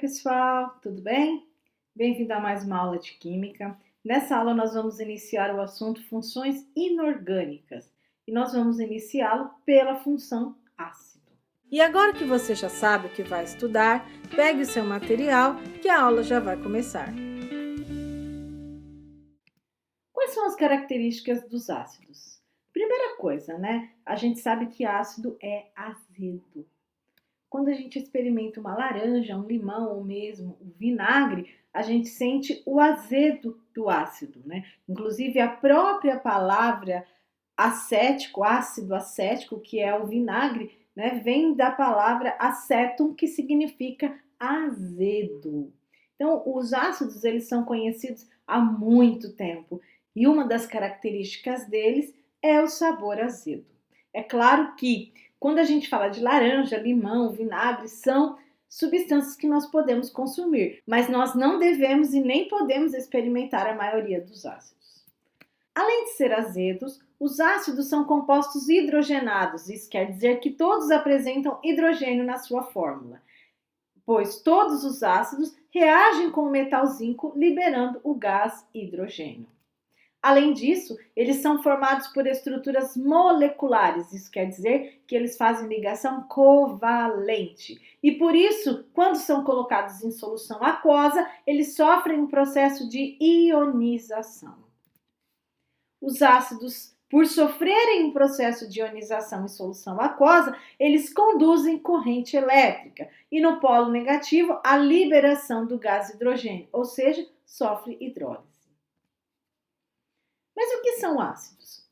pessoal, tudo bem? Bem-vindo a mais uma aula de Química. Nessa aula nós vamos iniciar o assunto funções inorgânicas e nós vamos iniciá-lo pela função ácido. E agora que você já sabe o que vai estudar, pegue o seu material que a aula já vai começar. Quais são as características dos ácidos? Primeira coisa, a gente sabe que ácido é azedo. Quando a gente experimenta uma laranja, um limão ou mesmo o vinagre, a gente sente o azedo do ácido, Inclusive a própria palavra acético, ácido acético, que é o vinagre, vem da palavra acetum, que significa azedo. Então, os ácidos, eles são conhecidos há muito tempo e uma das características deles é o sabor azedo. É claro que quando a gente fala de laranja, limão, vinagre, são substâncias que nós podemos consumir, mas nós não devemos e nem podemos experimentar a maioria dos ácidos. Além de ser azedos, os ácidos são compostos hidrogenados, isso quer dizer que todos apresentam hidrogênio na sua fórmula, pois todos os ácidos reagem com o metal zinco, liberando o gás hidrogênio. Além disso, eles são formados por estruturas moleculares, isso quer dizer que eles fazem ligação covalente. E por isso, quando são colocados em solução aquosa, eles sofrem um processo de ionização. Os ácidos, por sofrerem um processo de ionização em solução aquosa, eles conduzem corrente elétrica e no polo negativo a liberação do gás hidrogênio, ou seja, sofre hidrólise. Mas o que são ácidos?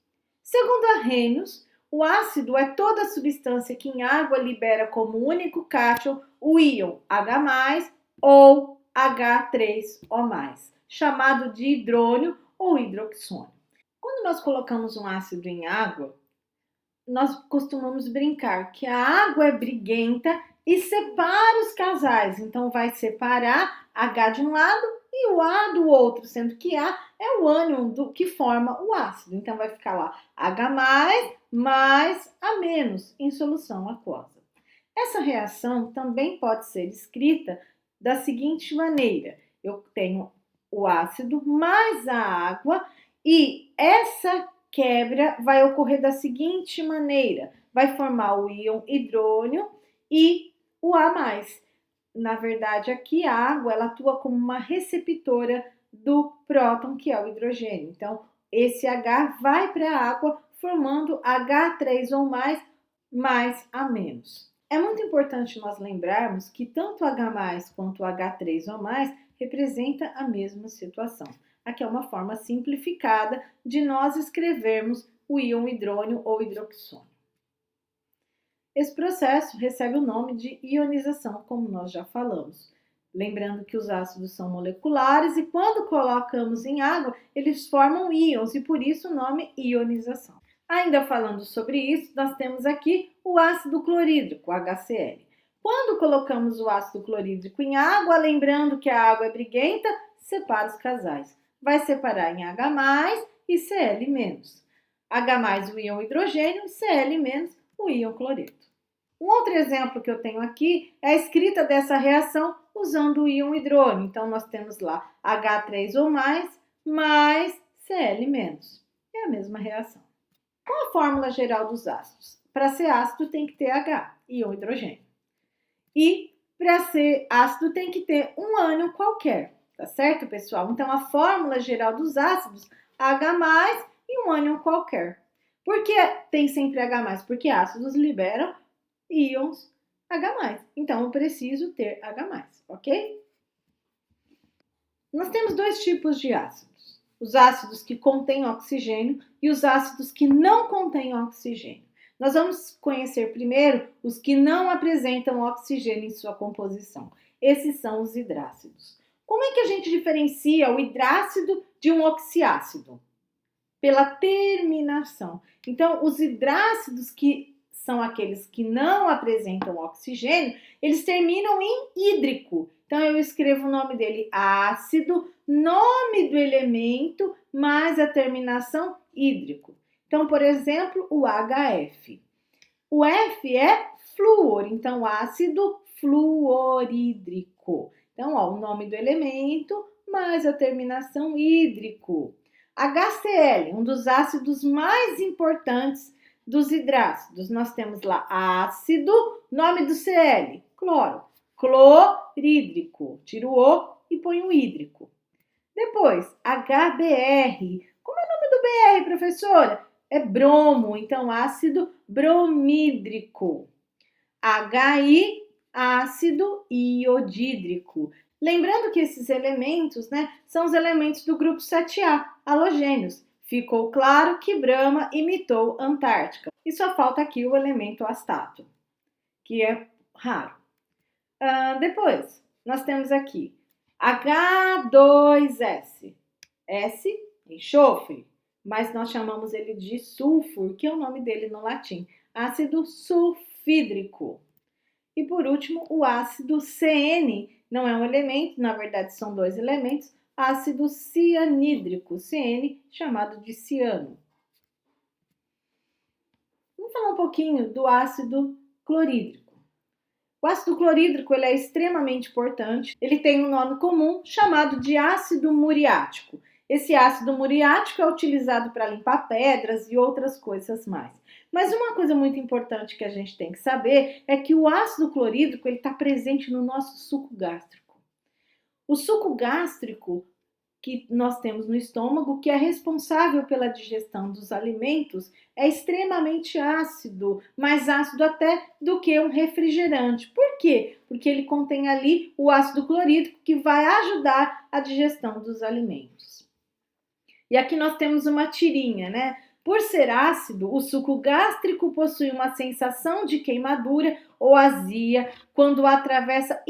Segundo Arrhenius, o ácido é toda substância que em água libera como único cátion o íon H+, ou H3O+, chamado de hidrônio ou hidroxônio. Quando nós colocamos um ácido em água, nós costumamos brincar que a água é briguenta e separa os casais. Então, vai separar H de um lado e o A do outro, sendo que A é o ânion que forma o ácido. Então, vai ficar lá H+, mais A- em solução aquosa. Essa reação também pode ser escrita da seguinte maneira. Eu tenho o ácido mais a água e essa quebra vai ocorrer da seguinte maneira. Vai formar o íon hidrônio e o A+. Na verdade, aqui a água ela atua como uma receptora do próton, que é o hidrogênio. Então, esse H vai para a água, formando H3 ou mais A-. É muito importante nós lembrarmos que tanto H+, quanto H3 ou mais representa a mesma situação. Aqui é uma forma simplificada de nós escrevermos o íon hidrônio ou hidroxônio. Esse processo recebe o nome de ionização, como nós já falamos. Lembrando que os ácidos são moleculares e quando colocamos em água, eles formam íons e por isso o nome ionização. Ainda falando sobre isso, nós temos aqui o ácido clorídrico, HCl. Quando colocamos o ácido clorídrico em água, lembrando que a água é briguenta, separa os casais. Vai separar em H+, e Cl-. H+, o íon hidrogênio, Cl- o íon cloreto. Um outro exemplo que eu tenho aqui é a escrita dessa reação usando o íon hidrônio. Então, nós temos lá H3 ou mais Cl-. É a mesma reação. Qual a fórmula geral dos ácidos? Para ser ácido tem que ter H, íon hidrogênio. E para ser ácido tem que ter um ânion qualquer, tá certo, pessoal? Então, a fórmula geral dos ácidos, H+, e um ânion qualquer. Por que tem sempre H+? Porque ácidos liberam íons H+. Então, eu preciso ter H+, ok? Nós temos dois tipos de ácidos. Os ácidos que contêm oxigênio e os ácidos que não contêm oxigênio. Nós vamos conhecer primeiro os que não apresentam oxigênio em sua composição. Esses são os hidrácidos. Como é que a gente diferencia o hidrácido de um oxiácido? Pela terminação. Então, os hidrácidos que são aqueles que não apresentam oxigênio, eles terminam em hídrico. Então, eu escrevo o nome dele ácido, nome do elemento, mais a terminação hídrico. Então, por exemplo, o HF. O F é flúor, então ácido fluorídrico. Então, ó, o nome do elemento mais a terminação hídrico. HCl, um dos ácidos mais importantes dos hidrácidos. Nós temos lá ácido, nome do Cl, cloro. Clorídrico. Tiro o O e põe o hídrico. Depois, HBr. Como é o nome do BR, professora? É bromo, então ácido bromídrico. HI, ácido iodídrico. Lembrando que esses elementos, né, são os elementos do grupo 7A, halogênios. Ficou claro que Brahma imitou Antártica. E só falta aqui o elemento astato, que é raro. Depois, nós temos aqui H2S. S, enxofre, mas nós chamamos ele de sulfuro, que é o nome dele no latim. Ácido sulfídrico. E por último, o ácido CN, não é um elemento, na verdade são dois elementos, ácido cianídrico, CN, chamado de ciano. Vamos falar um pouquinho do ácido clorídrico. O ácido clorídrico ele é extremamente importante, ele tem um nome comum chamado de ácido muriático. Esse ácido muriático é utilizado para limpar pedras e outras coisas mais. Mas uma coisa muito importante que a gente tem que saber é que o ácido clorídrico está presente no nosso suco gástrico. O suco gástrico que nós temos no estômago, que é responsável pela digestão dos alimentos, é extremamente ácido, mais ácido até do que um refrigerante. Por quê? Porque ele contém ali o ácido clorídrico que vai ajudar a digestão dos alimentos. E aqui nós temos uma tirinha, né? Por ser ácido, o suco gástrico possui uma sensação de queimadura ou azia quando atravessa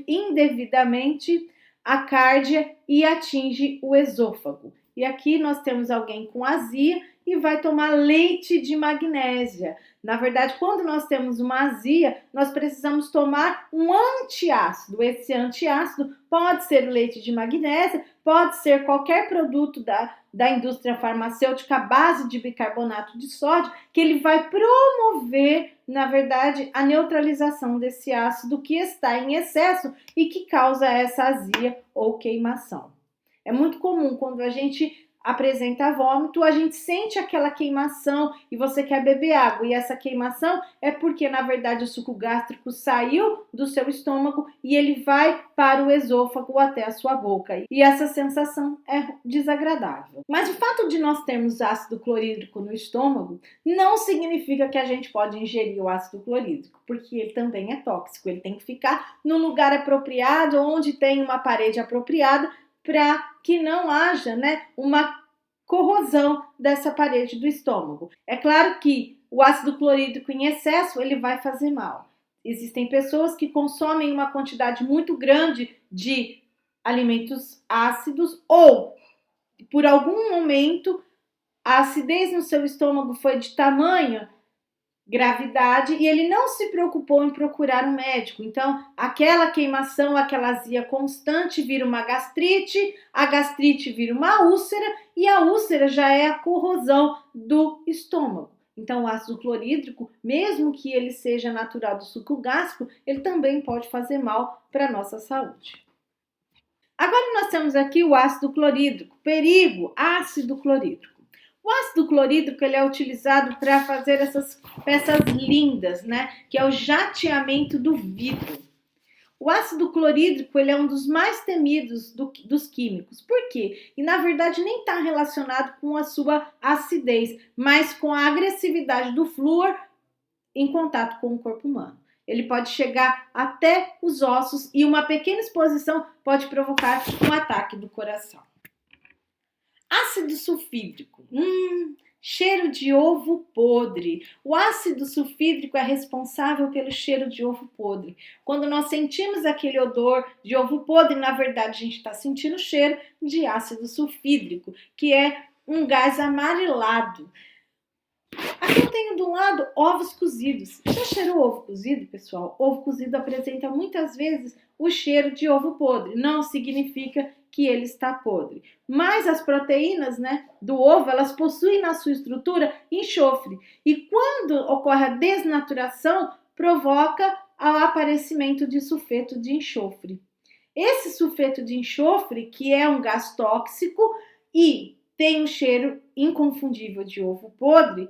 indevidamente a cárdia e atinge o esôfago. E aqui nós temos alguém com azia e vai tomar leite de magnésia. Na verdade, quando nós temos uma azia, nós precisamos tomar um antiácido. Esse antiácido pode ser o leite de magnésia, pode ser qualquer produto da indústria farmacêutica à base de bicarbonato de sódio, que ele vai promover, na verdade, a neutralização desse ácido que está em excesso e que causa essa azia ou queimação. É muito comum quando a gente apresenta vômito, a gente sente aquela queimação e você quer beber água. E essa queimação é porque, na verdade, o suco gástrico saiu do seu estômago e ele vai para o esôfago até a sua boca. E essa sensação é desagradável. Mas o fato de nós termos ácido clorídrico no estômago não significa que a gente pode ingerir o ácido clorídrico, porque ele também é tóxico. Ele tem que ficar no lugar apropriado, onde tem uma parede apropriada, para que não haja, né, uma corrosão dessa parede do estômago. É claro que o ácido clorídrico em excesso ele vai fazer mal. Existem pessoas que consomem uma quantidade muito grande de alimentos ácidos ou, por algum momento, a acidez no seu estômago foi de tamanho gravidade e ele não se preocupou em procurar um médico. Então, aquela queimação, aquela azia constante vira uma gastrite, a gastrite vira uma úlcera e a úlcera já é a corrosão do estômago. Então, o ácido clorídrico, mesmo que ele seja natural do suco gástrico, ele também pode fazer mal para a nossa saúde. Agora nós temos aqui o ácido clorídrico, perigo, ácido clorídrico. O ácido clorídrico ele é utilizado para fazer essas peças lindas, né? Que é o jateamento do vidro. O ácido clorídrico ele é um dos mais temidos dos químicos. Por quê? E na verdade nem está relacionado com a sua acidez, mas com a agressividade do flúor em contato com o corpo humano. Ele pode chegar até os ossos e uma pequena exposição pode provocar um ataque do coração. Ácido sulfídrico. Cheiro de ovo podre. O ácido sulfídrico é responsável pelo cheiro de ovo podre. Quando nós sentimos aquele odor de ovo podre, na verdade a gente está sentindo o cheiro de ácido sulfídrico, que é um gás amarelado. Aqui eu tenho do lado ovos cozidos. Já cheirou ovo cozido, pessoal? Ovo cozido apresenta muitas vezes o cheiro de ovo podre. Não significa que ele está podre. Mas as proteínas, né, do ovo, elas possuem na sua estrutura enxofre. E quando ocorre a desnaturação, provoca o aparecimento de sulfeto de enxofre. Esse sulfeto de enxofre, que é um gás tóxico e tem um cheiro inconfundível de ovo podre,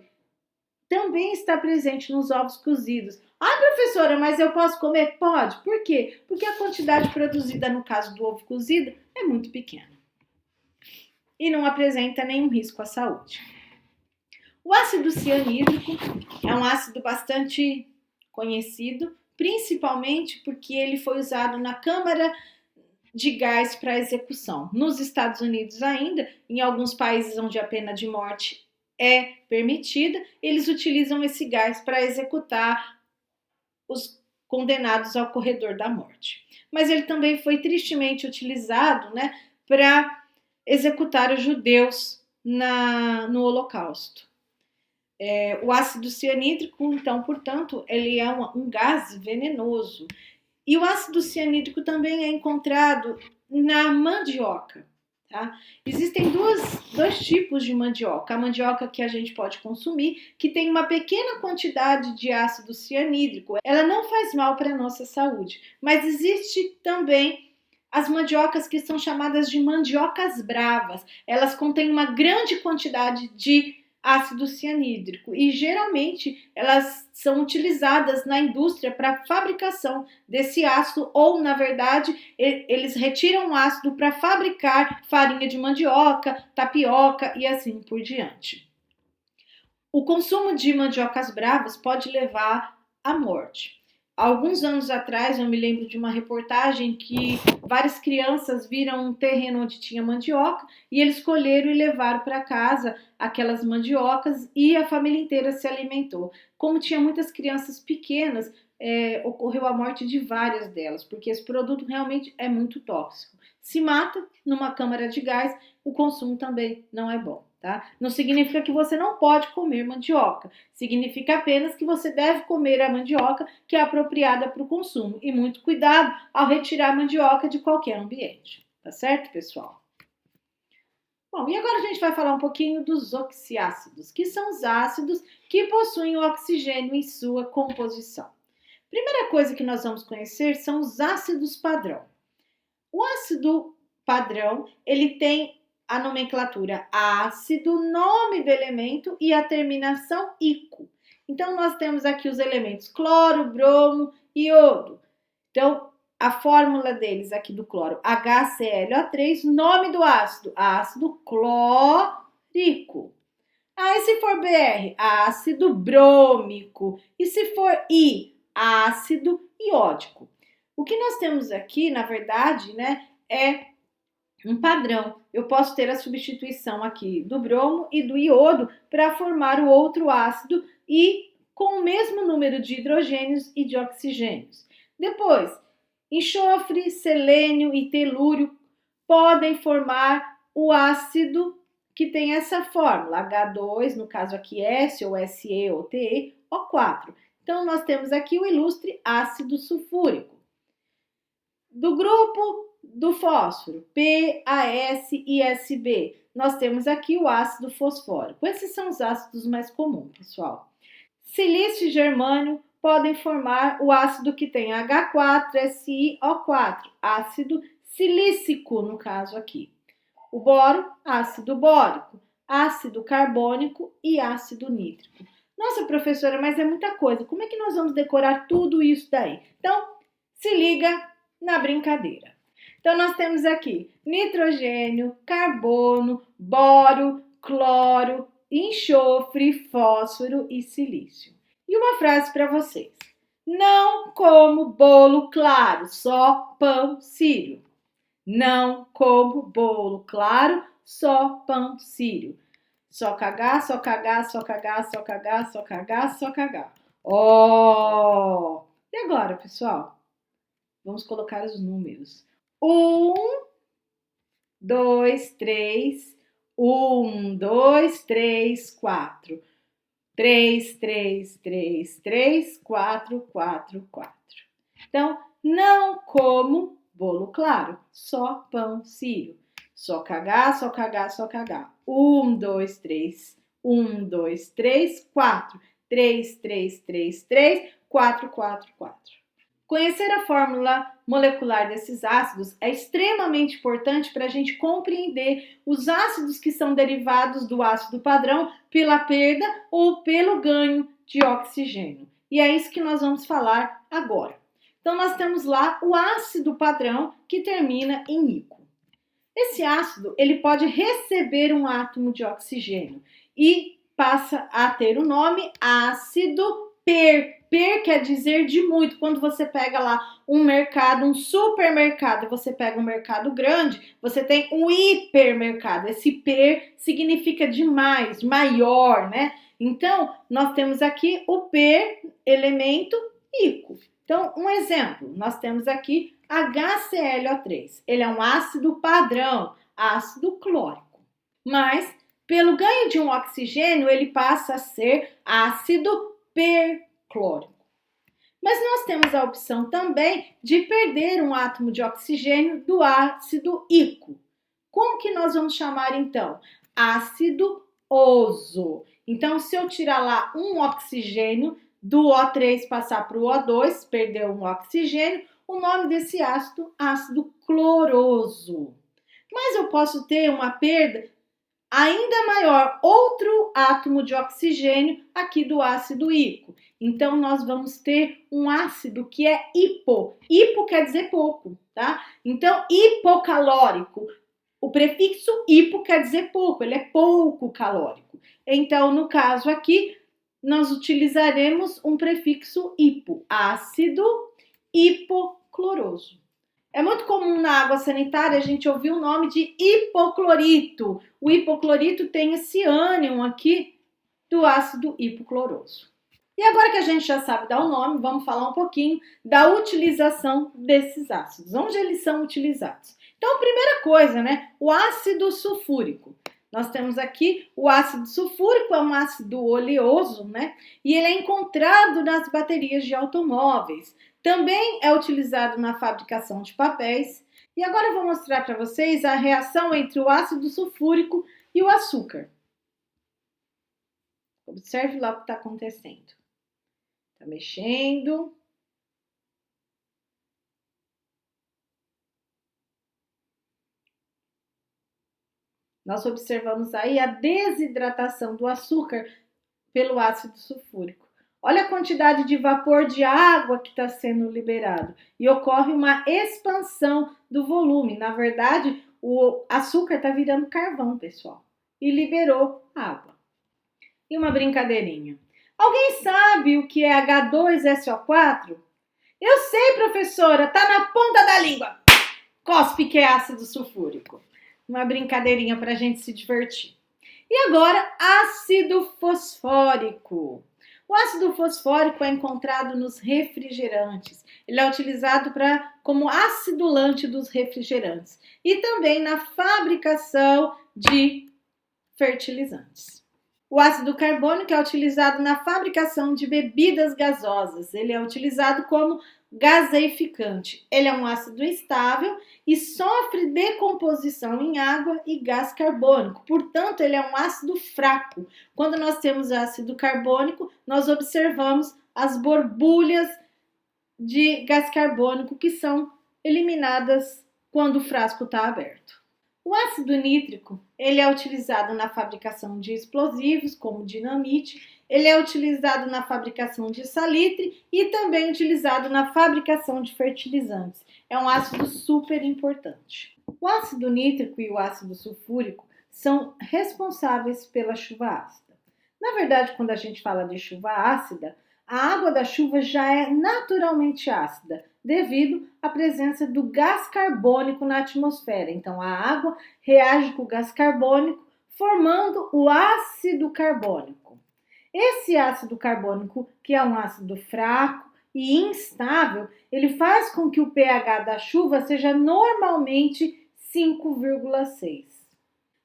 também está presente nos ovos cozidos. Ah, professora, mas eu posso comer? Pode. Por quê? Porque a quantidade produzida no caso do ovo cozido é muito pequena e não apresenta nenhum risco à saúde. O ácido cianídrico é um ácido bastante conhecido, principalmente porque ele foi usado na câmara de gás para execução. Nos Estados Unidos ainda, em alguns países onde a pena de morte é permitida, eles utilizam esse gás para executar os condenados ao corredor da morte. Mas ele também foi tristemente utilizado, né, para executar os judeus no Holocausto. O ácido cianídrico, então, portanto, ele é um gás venenoso. E o ácido cianídrico também é encontrado na mandioca. Tá? Existem dois tipos de mandioca. A mandioca que a gente pode consumir, que tem uma pequena quantidade de ácido cianídrico. Ela não faz mal para a nossa saúde. Mas existe também as mandiocas que são chamadas de mandiocas bravas. Elas contêm uma grande quantidade de ácido cianídrico e geralmente elas são utilizadas na indústria para fabricação desse ácido ou, na verdade, eles retiram o ácido para fabricar farinha de mandioca, tapioca e assim por diante. O consumo de mandiocas bravas pode levar à morte. Alguns anos atrás, eu me lembro de uma reportagem que várias crianças viram um terreno onde tinha mandioca e eles colheram e levaram para casa aquelas mandiocas e a família inteira se alimentou. Como tinha muitas crianças pequenas, ocorreu a morte de várias delas, porque esse produto realmente é muito tóxico. Se mata numa câmara de gás, o consumo também não é bom. Tá? Não significa que você não pode comer mandioca, significa apenas que você deve comer a mandioca que é apropriada para o consumo e muito cuidado ao retirar a mandioca de qualquer ambiente, tá certo, pessoal? Bom, e agora a gente vai falar um pouquinho dos oxiácidos, que são os ácidos que possuem o oxigênio em sua composição. Primeira coisa que nós vamos conhecer são os ácidos padrão. O ácido padrão, ele tem a nomenclatura ácido, nome do elemento e a terminação ico. Então, nós temos aqui os elementos cloro, bromo e iodo. Então, a fórmula deles aqui do cloro, HClO3, nome do ácido, ácido clórico. E se for BR, ácido brômico. E se for I, ácido iódico. O que nós temos aqui, na verdade, né, é um padrão. Eu posso ter a substituição aqui do bromo e do iodo para formar o outro ácido e com o mesmo número de hidrogênios e de oxigênios. Depois, enxofre, selênio e telúrio podem formar o ácido que tem essa fórmula, H2, no caso aqui S ou Se ou Te, O4. Então, nós temos aqui o ilustre ácido sulfúrico. Do grupo do fósforo, PaS-ISB, nós temos aqui o ácido fosfórico. Esses são os ácidos mais comuns, pessoal. Silício e germânio podem formar o ácido que tem H4SiO4, ácido silícico no caso aqui. O boro, ácido bórico, ácido carbônico e ácido nítrico. Nossa, professora, mas é muita coisa. Como é que nós vamos decorar tudo isso daí? Então, se liga na brincadeira. Então, nós temos aqui nitrogênio, carbono, boro, cloro, enxofre, fósforo e silício. E uma frase para vocês. Não como bolo claro, só pão sírio. Não como bolo claro, só pão sírio. Só cagar, só cagar, só cagar, só cagar, só cagar, só cagar. Oh! E agora, pessoal? Vamos colocar os números. 1, 2, 3. 1, 2, 3, 4. 3, 3, 3, 3, 4, 4, 4. Então, não como bolo claro, só pão sírio. Só cagar, só cagar, só cagar. 1, 2, 3. 1, 2, 3, 4. 3, 3, 3, 3, 4, 4, 4. Conhecer a fórmula molecular desses ácidos é extremamente importante para a gente compreender os ácidos que são derivados do ácido padrão pela perda ou pelo ganho de oxigênio. E é isso que nós vamos falar agora. Então, nós temos lá o ácido padrão que termina em ico. Esse ácido ele pode receber um átomo de oxigênio e passa a ter o nome ácido per. Per quer dizer de muito. Quando você pega lá um mercado, um supermercado, e você pega um mercado grande, você tem um hipermercado. Esse per significa demais, maior, né? Então, nós temos aqui o per, elemento ico. Então, um exemplo, nós temos aqui HClO3. Ele é um ácido padrão, ácido clórico. Mas, pelo ganho de um oxigênio, ele passa a ser ácido perclórico. Mas nós temos a opção também de perder um átomo de oxigênio do ácido ico. Como que nós vamos chamar então? Ácido oso. Então, se eu tirar lá um oxigênio, do O3 passar para o O2, perdeu um oxigênio, o nome desse ácido, ácido cloroso. Mas eu posso ter uma perda ainda maior, outro átomo de oxigênio aqui do ácido ico. Então, nós vamos ter um ácido que é hipo. Hipo quer dizer pouco, tá? Então, hipocalórico. O prefixo hipo quer dizer pouco, ele é pouco calórico. Então, no caso aqui, nós utilizaremos um prefixo hipo, ácido hipocloroso. É muito comum na água sanitária a gente ouvir o nome de hipoclorito. O hipoclorito tem esse ânion aqui do ácido hipocloroso. E agora que a gente já sabe dar o nome, vamos falar um pouquinho da utilização desses ácidos. Onde eles são utilizados? Então, primeira coisa, né? O ácido sulfúrico. Nós temos aqui o ácido sulfúrico, é um ácido oleoso, né? E ele é encontrado nas baterias de automóveis. Também é utilizado na fabricação de papéis. E agora eu vou mostrar para vocês a reação entre o ácido sulfúrico e o açúcar. Observe lá o que está acontecendo. Está mexendo. Nós observamos aí a desidratação do açúcar pelo ácido sulfúrico. Olha a quantidade de vapor de água que está sendo liberado e ocorre uma expansão do volume. Na verdade, o açúcar está virando carvão, pessoal, e liberou água. E uma brincadeirinha. Alguém sabe o que é H2SO4? Eu sei, professora, tá na ponta da língua. Cospe que é ácido sulfúrico. Uma brincadeirinha para a gente se divertir. E agora, ácido fosfórico. O ácido fosfórico é encontrado nos refrigerantes. Ele é utilizado como acidulante dos refrigerantes e também na fabricação de fertilizantes. O ácido carbônico é utilizado na fabricação de bebidas gasosas. Ele é utilizado como gaseificante. Ele é um ácido estável e sofre decomposição em água e gás carbônico. Portanto, ele é um ácido fraco. Quando nós temos ácido carbônico, nós observamos as borbulhas de gás carbônico que são eliminadas quando o frasco está aberto. O ácido nítrico, ele é utilizado na fabricação de explosivos, como dinamite, ele é utilizado na fabricação de salitre e também utilizado na fabricação de fertilizantes. É um ácido super importante. O ácido nítrico e o ácido sulfúrico são responsáveis pela chuva ácida. Na verdade, quando a gente fala de chuva ácida, a água da chuva já é naturalmente ácida, devido à presença do gás carbônico na atmosfera. Então, a água reage com o gás carbônico, formando o ácido carbônico. Esse ácido carbônico, que é um ácido fraco e instável, ele faz com que o pH da chuva seja normalmente 5,6.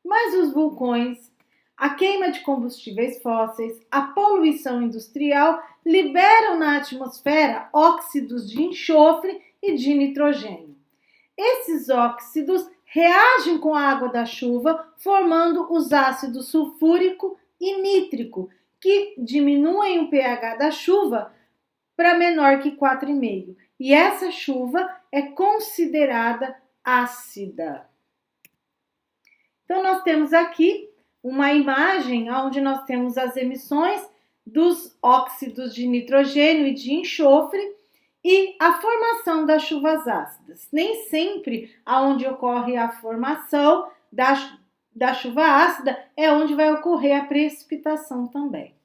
Mas os vulcões, a queima de combustíveis fósseis, a poluição industrial liberam na atmosfera óxidos de enxofre e de nitrogênio. Esses óxidos reagem com a água da chuva, formando os ácidos sulfúrico e nítrico, que diminuem o pH da chuva para menor que 4,5. e essa chuva é considerada ácida. Então, nós temos aqui uma imagem onde nós temos as emissões dos óxidos de nitrogênio e de enxofre e a formação das chuvas ácidas. Nem sempre aonde ocorre a formação da chuva ácida é onde vai ocorrer a precipitação também.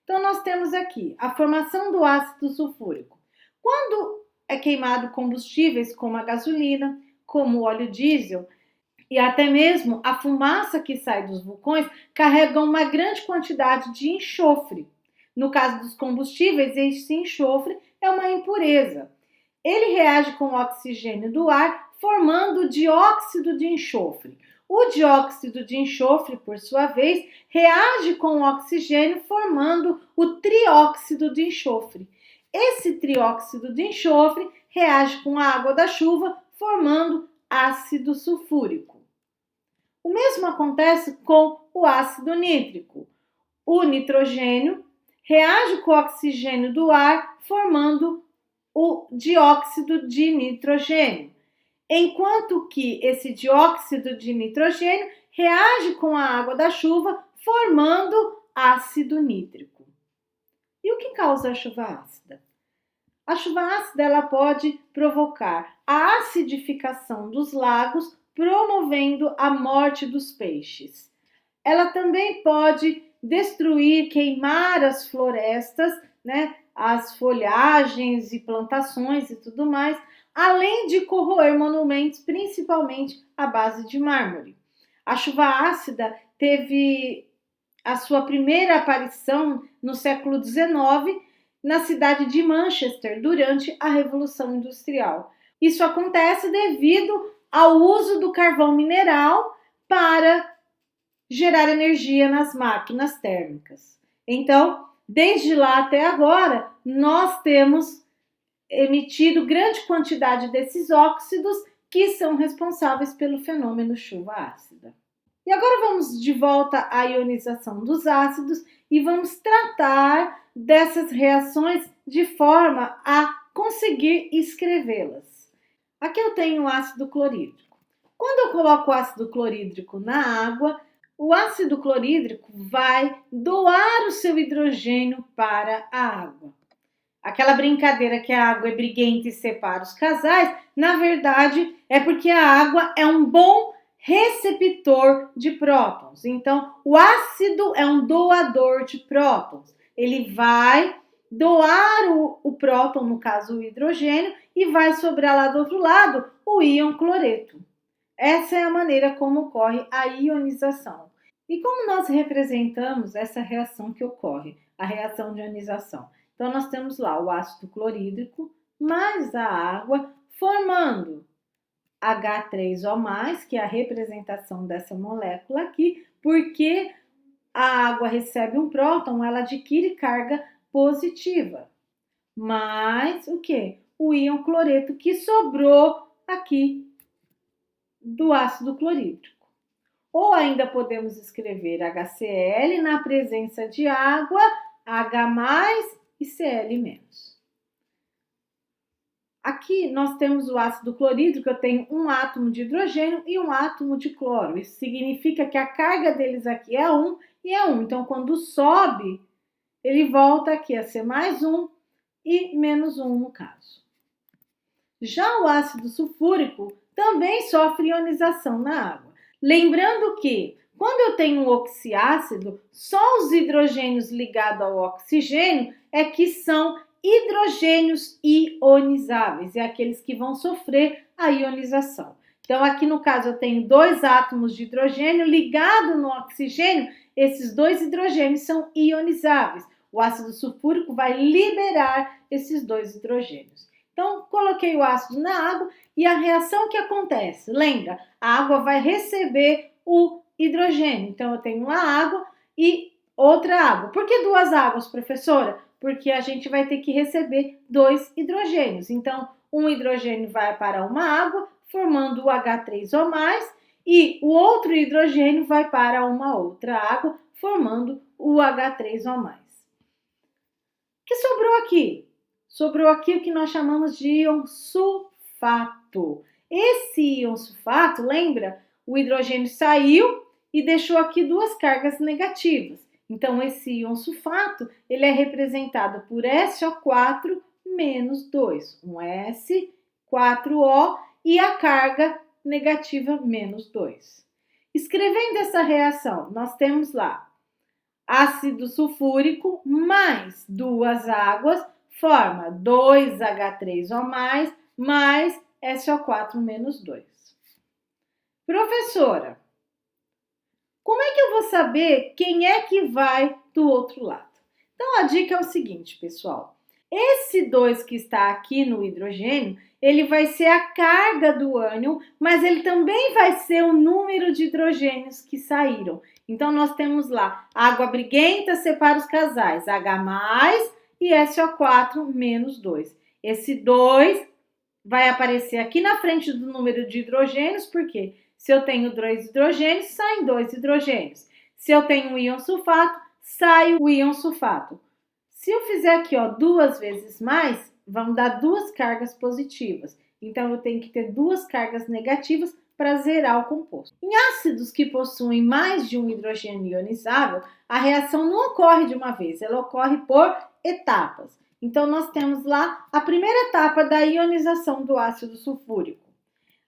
Então, nós temos aqui a formação do ácido sulfúrico. Quando é queimado combustíveis como a gasolina, como o óleo diesel, e até mesmo a fumaça que sai dos vulcões carrega uma grande quantidade de enxofre. No caso dos combustíveis, esse enxofre é uma impureza. Ele reage com o oxigênio do ar, formando dióxido de enxofre. O dióxido de enxofre, por sua vez, reage com o oxigênio, formando o trióxido de enxofre. Esse trióxido de enxofre reage com a água da chuva, formando ácido sulfúrico. O mesmo acontece com o ácido nítrico. O nitrogênio reage com o oxigênio do ar, formando o dióxido de nitrogênio, enquanto que esse dióxido de nitrogênio reage com a água da chuva, formando ácido nítrico. E o que causa a chuva ácida? A chuva ácida ela pode provocar a acidificação dos lagos, promovendo a morte dos peixes. Ela também pode destruir, queimar as florestas, as folhagens e plantações e tudo mais, além de corroer monumentos, principalmente à base de mármore. A chuva ácida teve a sua primeira aparição no século XIX, na cidade de Manchester, durante a Revolução Industrial. Isso acontece devido ao uso do carvão mineral para gerar energia nas máquinas térmicas. Então, desde lá até agora, nós temos emitido grande quantidade desses óxidos que são responsáveis pelo fenômeno chuva ácida. E agora vamos de volta à ionização dos ácidos e vamos tratar dessas reações de forma a conseguir escrevê-las. Aqui eu tenho o ácido clorídrico. Quando eu coloco o ácido clorídrico na água, o ácido clorídrico vai doar o seu hidrogênio para a água. Aquela brincadeira que a água é briguenta e separa os casais, na verdade é porque a água é um bom receptor de prótons. Então, o ácido é um doador de prótons. Ele vai doar o próton, no caso o hidrogênio, e vai sobrar lá do outro lado o íon cloreto. Essa é a maneira como ocorre a ionização. E como nós representamos essa reação que ocorre, a reação de ionização? Então, nós temos lá o ácido clorídrico mais a água formando H3O+, que é a representação dessa molécula aqui, porque a água recebe um próton, ela adquire carga positiva. Mais o quê? O íon cloreto que sobrou aqui do ácido clorídrico. Ou ainda podemos escrever HCl na presença de água, H+ e Cl-. Aqui nós temos o ácido clorídrico, eu tenho um átomo de hidrogênio e um átomo de cloro. Isso significa que a carga deles aqui é 1 e é 1. Então, quando sobe, ele volta aqui a ser +1 e -1 no caso. Já o ácido sulfúrico também sofre ionização na água. Lembrando que, quando eu tenho um oxiácido, só os hidrogênios ligados ao oxigênio é que são hidrogênios ionizáveis, é aqueles que vão sofrer a ionização. Então, aqui no caso, eu tenho 2 átomos de hidrogênio ligados no oxigênio, esses 2 hidrogênios são ionizáveis. O ácido sulfúrico vai liberar esses 2 hidrogênios. Então, coloquei o ácido na água e a reação que acontece, lembra? A água vai receber o hidrogênio. Então, eu tenho uma água e outra água. Por que 2 águas, professora? Porque a gente vai ter que receber 2 hidrogênios. Então, um hidrogênio vai para uma água, formando o H3O+, e o outro hidrogênio vai para uma outra água, formando o H3O+. O que sobrou aqui? sobrou aqui o que nós chamamos de íon sulfato. Esse íon sulfato, lembra? O hidrogênio saiu e deixou aqui duas cargas negativas. Então, esse íon sulfato, ele é representado por SO4 menos 2. Um S, 4O e a carga negativa menos 2. Escrevendo essa reação, nós temos lá ácido sulfúrico mais duas águas, forma 2H3O+, mais SO4 menos 2. Professora, como é que eu vou saber quem é que vai do outro lado? Então, a dica é o seguinte, pessoal. Esse 2 que está aqui no hidrogênio, ele vai ser a carga do ânion, mas ele também vai ser o número de hidrogênios que saíram. Então, nós temos lá, água briguenta separa os casais, H+, e SO4 menos 2. Esse 2 vai aparecer aqui na frente do número de hidrogênios, porque se eu tenho 2 hidrogênios, saem 2 hidrogênios. Se eu tenho um íon sulfato, sai o íon sulfato. Se eu fizer aqui, ó, 2 vezes mais, vão dar 2 cargas positivas. Então, eu tenho que ter 2 cargas negativas para zerar o composto. Em ácidos que possuem mais de um hidrogênio ionizável, a reação não ocorre de uma vez, ela ocorre por etapas. Então, nós temos lá a primeira etapa da ionização do ácido sulfúrico.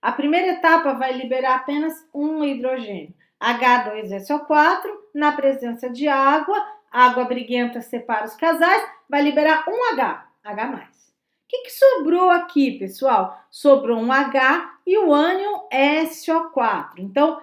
A primeira etapa vai liberar apenas um hidrogênio, H2SO4, na presença de água, água briguenta separa os casais, vai liberar um H. O que sobrou aqui, pessoal? Sobrou um H e o ânion SO4. Então,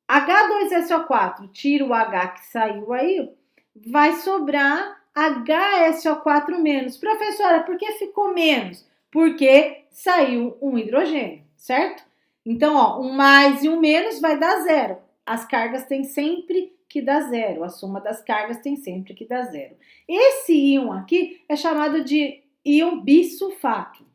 H2SO4, tira o H que saiu aí, vai sobrar HSO4-. Professora, por que ficou menos? Porque saiu um hidrogênio, certo? Então, ó, um mais e um menos vai dar zero. As cargas têm sempre que dar zero. A soma das cargas tem sempre que dar zero. Esse íon aqui é chamado de íon bisulfato.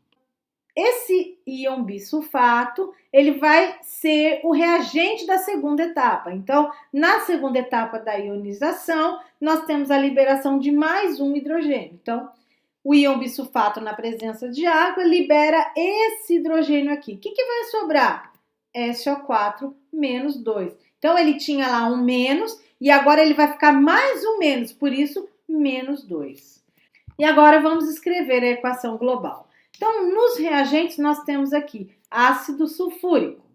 Esse íon bisulfato, ele vai ser o reagente da segunda etapa. Então, na segunda etapa da ionização, nós temos a liberação de mais um hidrogênio. Então, o íon bisulfato na presença de água libera esse hidrogênio aqui. O que vai sobrar? SO4 menos 2. Então, ele tinha lá um menos e agora ele vai ficar mais um menos, por isso, menos 2. E agora vamos escrever a equação global. Então, nos reagentes, nós temos aqui ácido sulfúrico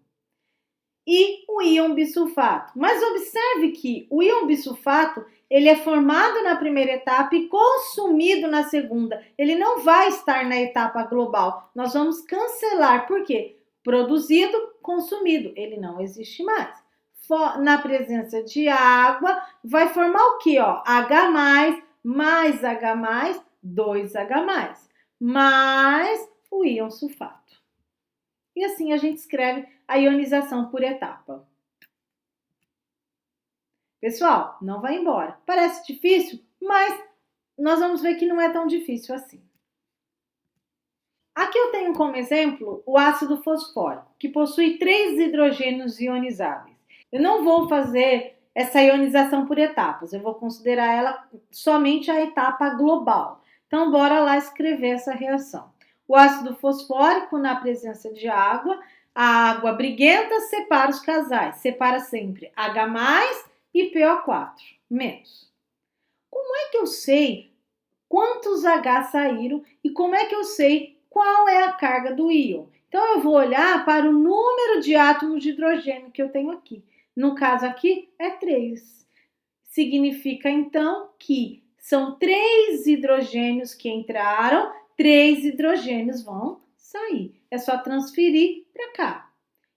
e o íon bisulfato. Mas observe que o íon bisulfato, ele é formado na primeira etapa e consumido na segunda. Ele não vai estar na etapa global. Nós vamos cancelar. Por quê? Produzido, consumido. Ele não existe mais. Na presença de água, vai formar o quê? Ó, H+, mais H+, 2H+, mais o íon sulfato. E assim a gente escreve a ionização por etapa. Pessoal, não vai embora. Parece difícil, mas nós vamos ver que não é tão difícil assim. Aqui eu tenho como exemplo o ácido fosfórico, que possui 3 hidrogênios ionizáveis. Eu não vou fazer essa ionização por etapas, eu vou considerar ela somente a etapa global. Então, bora lá escrever essa reação. O ácido fosfórico, na presença de água, a água briguenta separa os casais, separa sempre H+, e PO4-. Como é que eu sei quantos H saíram e como é que eu sei qual é a carga do íon? Então, eu vou olhar para o número de átomos de hidrogênio que eu tenho aqui. No caso aqui, é 3. Significa, então, que são 3 hidrogênios que entraram, 3 hidrogênios vão sair. É só transferir para cá.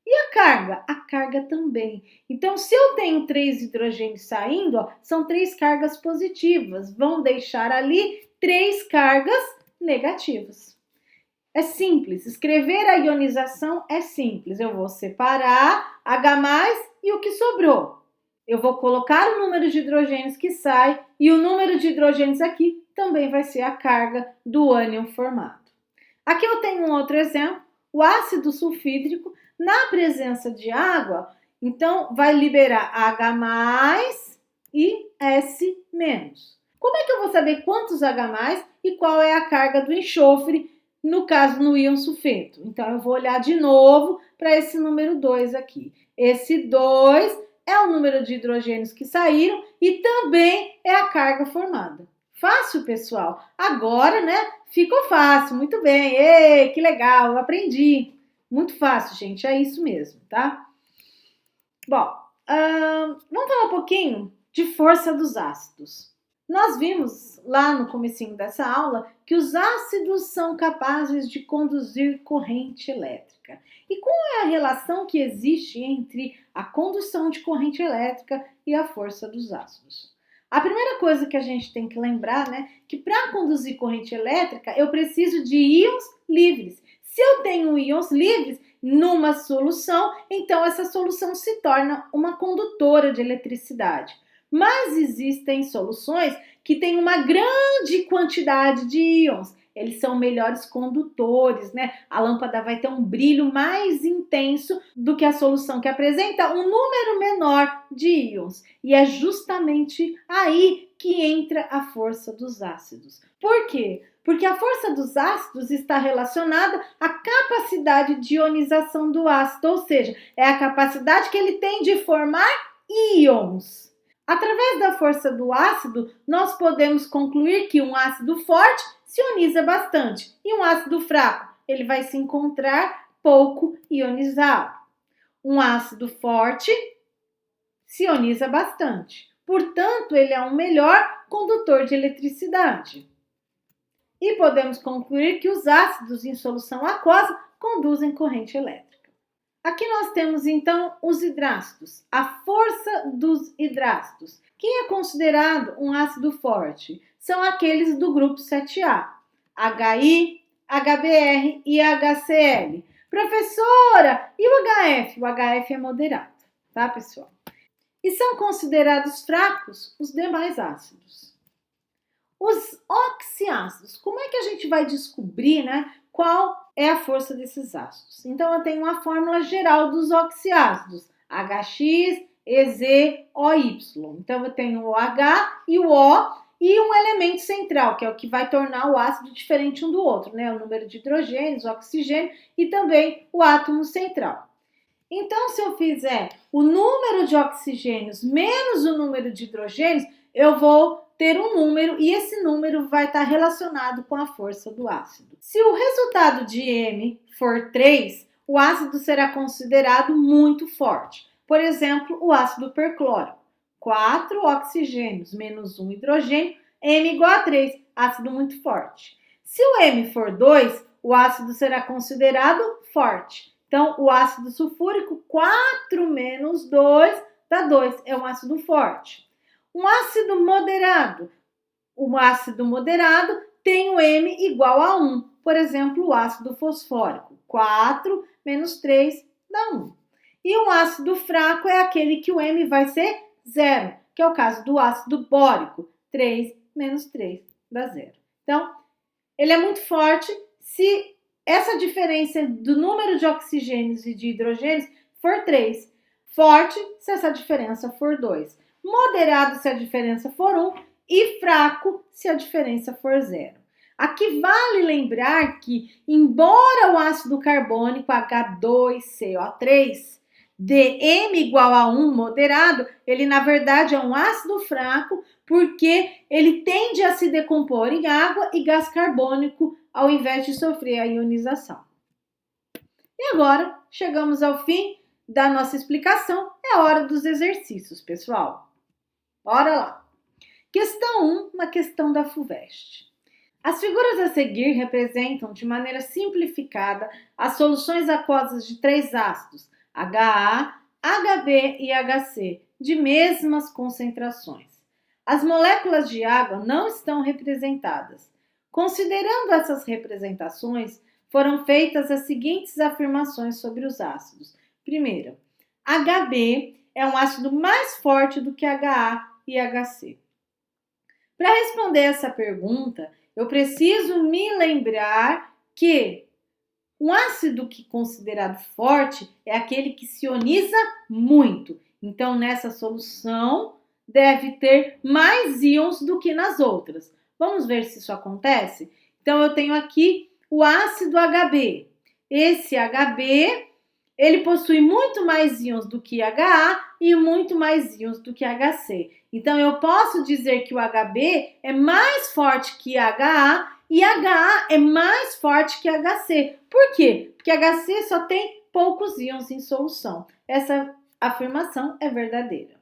E a carga? A carga também. Então, se eu tenho 3 hidrogênios saindo, ó, são 3 cargas positivas. Vão deixar ali 3 cargas negativas. É simples. Escrever a ionização é simples. Eu vou separar H+, e o que sobrou. Eu vou colocar o número de hidrogênios que sai e o número de hidrogênios aqui também vai ser a carga do ânion formado. Aqui eu tenho um outro exemplo. O ácido sulfídrico, na presença de água, então vai liberar H+ e S-. Como é que eu vou saber quantos H+ e qual é a carga do enxofre, no caso no íon sulfeto. Então, eu vou olhar de novo para esse número 2 aqui. Esse 2 é o número de hidrogênios que saíram e também é a carga formada. Fácil, pessoal? Agora, né? Ficou fácil, muito bem. Ei, que legal, eu aprendi. Muito fácil, gente, é isso mesmo, tá? Bom, vamos falar um pouquinho de força dos ácidos. Nós vimos lá no comecinho dessa aula que os ácidos são capazes de conduzir corrente elétrica. E qual é a relação que existe entre a condução de corrente elétrica e a força dos ácidos? A primeira coisa que a gente tem que lembrar, né, que para conduzir corrente elétrica eu preciso de íons livres. Se eu tenho íons livres numa solução, então essa solução se torna uma condutora de eletricidade. Mas existem soluções que têm uma grande quantidade de íons. Eles são melhores condutores, né? A lâmpada vai ter um brilho mais intenso do que a solução que apresenta um número menor de íons. E é justamente aí que entra a força dos ácidos. Por quê? Porque a força dos ácidos está relacionada à capacidade de ionização do ácido, ou seja, é a capacidade que ele tem de formar íons. Através da força do ácido, nós podemos concluir que um ácido forte se ioniza bastante e um ácido fraco, ele vai se encontrar pouco ionizado. Um ácido forte se ioniza bastante, portanto, ele é um melhor condutor de eletricidade. E podemos concluir que os ácidos em solução aquosa conduzem corrente elétrica. Aqui nós temos então os hidrácidos, a força dos hidrácidos. Quem é considerado um ácido forte? São aqueles do grupo 7A, HI, HBr e HCl. Professora, e o HF? O HF é moderado, tá, pessoal? E são considerados fracos os demais ácidos. Os oxiácidos, como é que a gente vai descobrir, né, qual é a força desses ácidos? Então, eu tenho uma fórmula geral dos oxiácidos, HX, EZ, OY. Então, eu tenho o H e o O e um elemento central, que é o que vai tornar o ácido diferente um do outro, né? O número de hidrogênios, o oxigênio e também o átomo central. Então, se eu fizer o número de oxigênios menos o número de hidrogênios, eu vou ter um número e esse número vai estar relacionado com a força do ácido. Se o resultado de M for 3, o ácido será considerado muito forte. Por exemplo, o ácido perclórico. 4 oxigênios menos 1 hidrogênio, M igual a 3, ácido muito forte. Se o M for 2, o ácido será considerado forte. Então, o ácido sulfúrico, 4 menos 2 dá 2, é um ácido forte. Um ácido moderado. O ácido moderado tem o M igual a 1. Por exemplo, o ácido fosfórico. 4 menos 3 dá 1. E um ácido fraco é aquele que o M vai ser 0, que é o caso do ácido bórico. 3 menos 3 dá 0. Então, ele é muito forte se essa diferença do número de oxigênios e de hidrogênios for 3. Forte se essa diferença for 2. Moderado se a diferença for 1 e fraco se a diferença for 0. Aqui vale lembrar que, embora o ácido carbônico H2CO3 dê M igual a 1 moderado, ele na verdade é um ácido fraco porque ele tende a se decompor em água e gás carbônico ao invés de sofrer a ionização. E agora chegamos ao fim da nossa explicação, é a hora dos exercícios, pessoal. Bora lá! Questão 1, uma questão da FUVEST. As figuras a seguir representam de maneira simplificada as soluções aquosas de 3 ácidos, HA, HB e HC, de mesmas concentrações. As moléculas de água não estão representadas. Considerando essas representações, foram feitas as seguintes afirmações sobre os ácidos. Primeiro, HB é um ácido mais forte do que HA e HC. Para responder essa pergunta, eu preciso me lembrar que um ácido que é considerado forte é aquele que se ioniza muito. Então, nessa solução, deve ter mais íons do que nas outras. Vamos ver se isso acontece? Então, eu tenho aqui o ácido HB. Esse HB, ele possui muito mais íons do que HA e muito mais íons do que HC. Então, eu posso dizer que o HB é mais forte que HA e HA é mais forte que HC. Por quê? Porque HC só tem poucos íons em solução. Essa afirmação é verdadeira.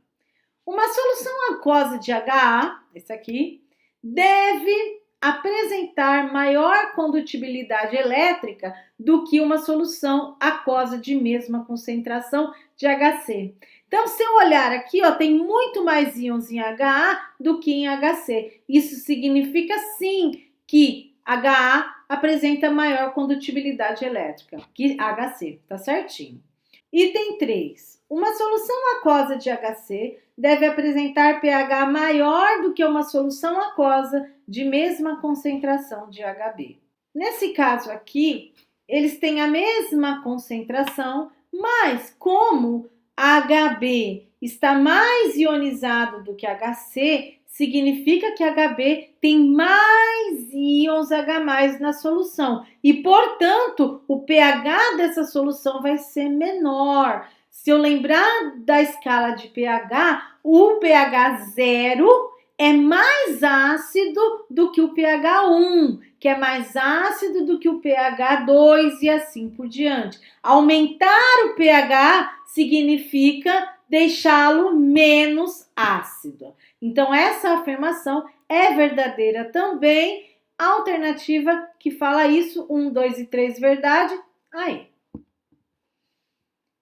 Uma solução aquosa de HA, esse aqui, deve apresentar maior condutibilidade elétrica do que uma solução aquosa de mesma concentração de HC. Então, se eu olhar aqui, ó, tem muito mais íons em HA do que em HC. Isso significa, sim, que HA apresenta maior condutibilidade elétrica que HC, tá certinho. Item 3. Uma solução aquosa de HC deve apresentar pH maior do que uma solução aquosa de mesma concentração de HB. Nesse caso aqui, eles têm a mesma concentração, mas como HB está mais ionizado do que HC, significa que HB tem mais íons H+ na solução e, portanto, o pH dessa solução vai ser menor. Se eu lembrar da escala de pH, o pH 0 é mais ácido do que o pH 1, que é mais ácido do que o pH 2 e assim por diante. Aumentar o pH significa deixá-lo menos ácido. Então, essa afirmação é verdadeira também. A alternativa que fala isso, 1, 2 e 3, verdade. Aí.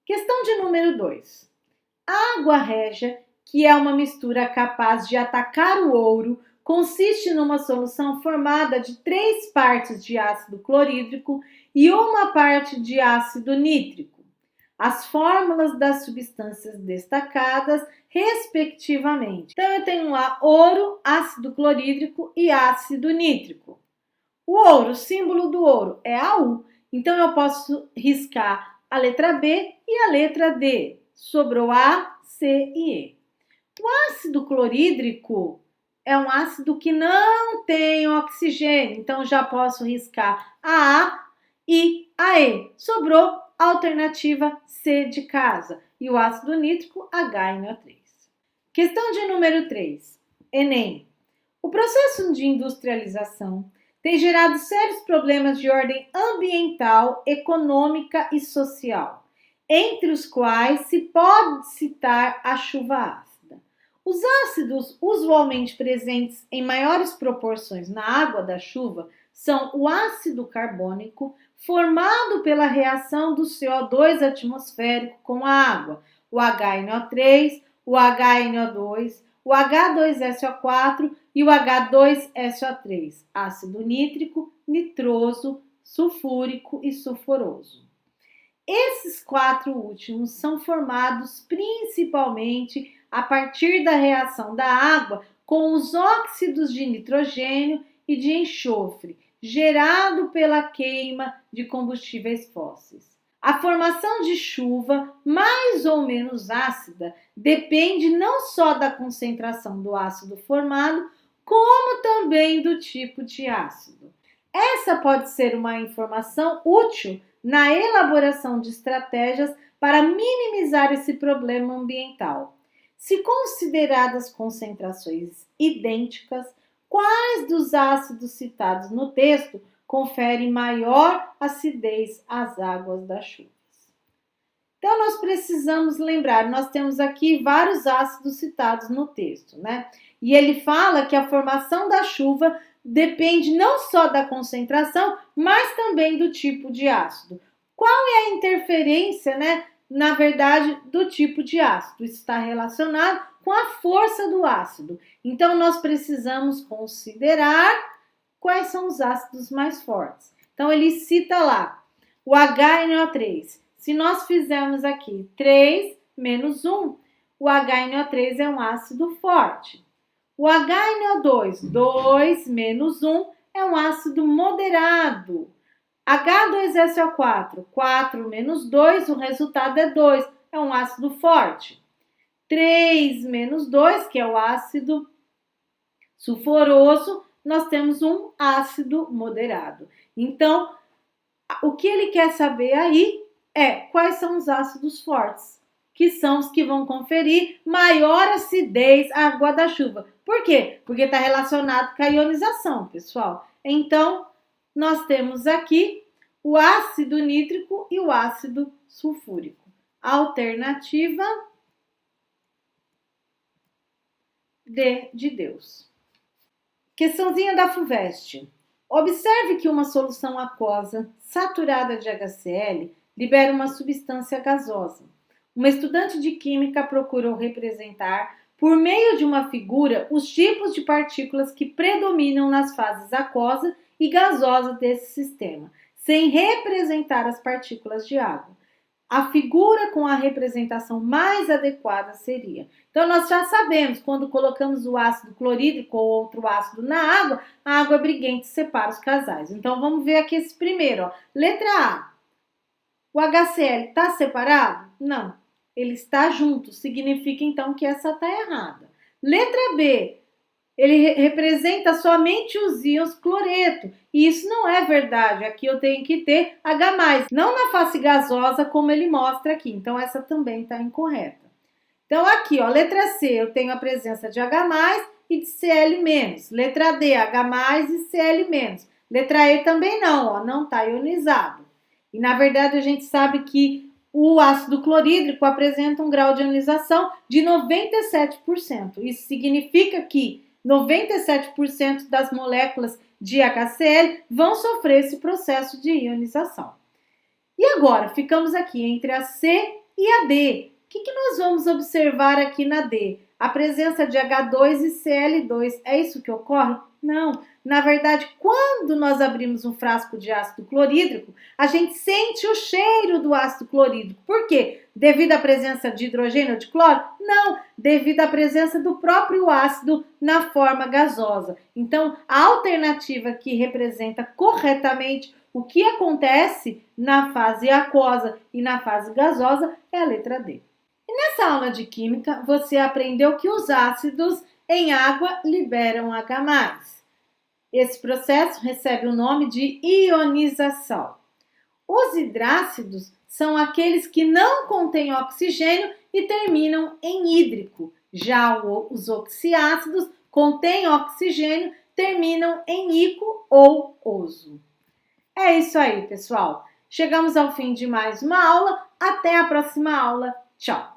Questão de número 2. A água régia, que é uma mistura capaz de atacar o ouro, consiste numa solução formada de 3 partes de ácido clorídrico e 1 parte de ácido nítrico. As fórmulas das substâncias destacadas, respectivamente. Então, eu tenho lá ouro, ácido clorídrico e ácido nítrico. O ouro, o símbolo do ouro é AU. Então, eu posso riscar a letra B e a letra D. Sobrou A, C e E. O ácido clorídrico é um ácido que não tem oxigênio. Então, já posso riscar a A e a E. Sobrou a alternativa C de casa. E o ácido nítrico, HNO3. Questão de número 3. Enem. O processo de industrialização tem gerado sérios problemas de ordem ambiental, econômica e social, entre os quais se pode citar a chuva ácida. Os ácidos usualmente presentes em maiores proporções na água da chuva são o ácido carbônico, formado pela reação do CO2 atmosférico com a água, o HNO3, o HNO2, o H2SO4 e o H2SO3, ácido nítrico, nitroso, sulfúrico e sulfuroso. Esses 4 últimos são formados principalmente a partir da reação da água com os óxidos de nitrogênio e de enxofre, gerado pela queima de combustíveis fósseis. A formação de chuva, mais ou menos ácida, depende não só da concentração do ácido formado, como também do tipo de ácido. Essa pode ser uma informação útil na elaboração de estratégias para minimizar esse problema ambiental. Se consideradas concentrações idênticas, quais dos ácidos citados no texto confere maior acidez às águas das chuvas? Então, nós precisamos lembrar, nós temos aqui vários ácidos citados no texto, né? E ele fala que a formação da chuva depende não só da concentração, mas também do tipo de ácido. Qual é a interferência, né, na verdade, do tipo de ácido? Isso está relacionado com a força do ácido. Então, nós precisamos considerar quais são os ácidos mais fortes. Então, ele cita lá o HNO3. Se nós fizermos aqui 3 menos 1, o HNO3 é um ácido forte. O HNO2, 2 menos 1, é um ácido moderado. H2SO4, 4 menos 2, o resultado é 2, é um ácido forte. 3 menos 2, que é o ácido sulfuroso, nós temos um ácido moderado. Então, o que ele quer saber aí é quais são os ácidos fortes, que são os que vão conferir maior acidez à água da chuva. Por quê? Porque está relacionado com a ionização, pessoal. Então, nós temos aqui o ácido nítrico e o ácido sulfúrico. Alternativa D de Deus. Questãozinha da FUVEST. Observe que uma solução aquosa saturada de HCl libera uma substância gasosa. Uma estudante de química procurou representar, por meio de uma figura, os tipos de partículas que predominam nas fases aquosa e gasosa desse sistema, sem representar as partículas de água. A figura com a representação mais adequada seria. Então, nós já sabemos, quando colocamos o ácido clorídrico ou outro ácido na água, a água briguente separa os casais. Então, vamos ver aqui esse primeiro. Ó. Letra A. O HCl está separado? Não. Ele está junto. Significa, então, que essa está errada. Letra B. Ele representa somente os íons cloreto. E isso não é verdade. Aqui eu tenho que ter H+, não na face gasosa como ele mostra aqui. Então, essa também está incorreta. Então, aqui, ó, letra C, eu tenho a presença de H+, e de Cl-. Letra D, H+, e Cl-. Letra E também não, ó, não está ionizado. E, na verdade, a gente sabe que o ácido clorídrico apresenta um grau de ionização de 97%. Isso significa que 97% das moléculas de HCl vão sofrer esse processo de ionização. E agora, ficamos aqui entre a C e a D. O que nós vamos observar aqui na D? A presença de H2 e Cl2. É isso que ocorre? Não. Na verdade, quando nós abrimos um frasco de ácido clorídrico, a gente sente o cheiro do ácido clorídrico. Por quê? Devido à presença de hidrogênio ou de cloro? Não, devido à presença do próprio ácido na forma gasosa. Então, a alternativa que representa corretamente o que acontece na fase aquosa e na fase gasosa é a letra D. E nessa aula de química, você aprendeu que os ácidos em água liberam H+. Esse processo recebe o nome de ionização. Os hidrácidos são aqueles que não contêm oxigênio e terminam em hídrico. Já os oxiácidos contêm oxigênio, terminam em ico ou oso. É isso aí, pessoal. Chegamos ao fim de mais uma aula. Até a próxima aula. Tchau!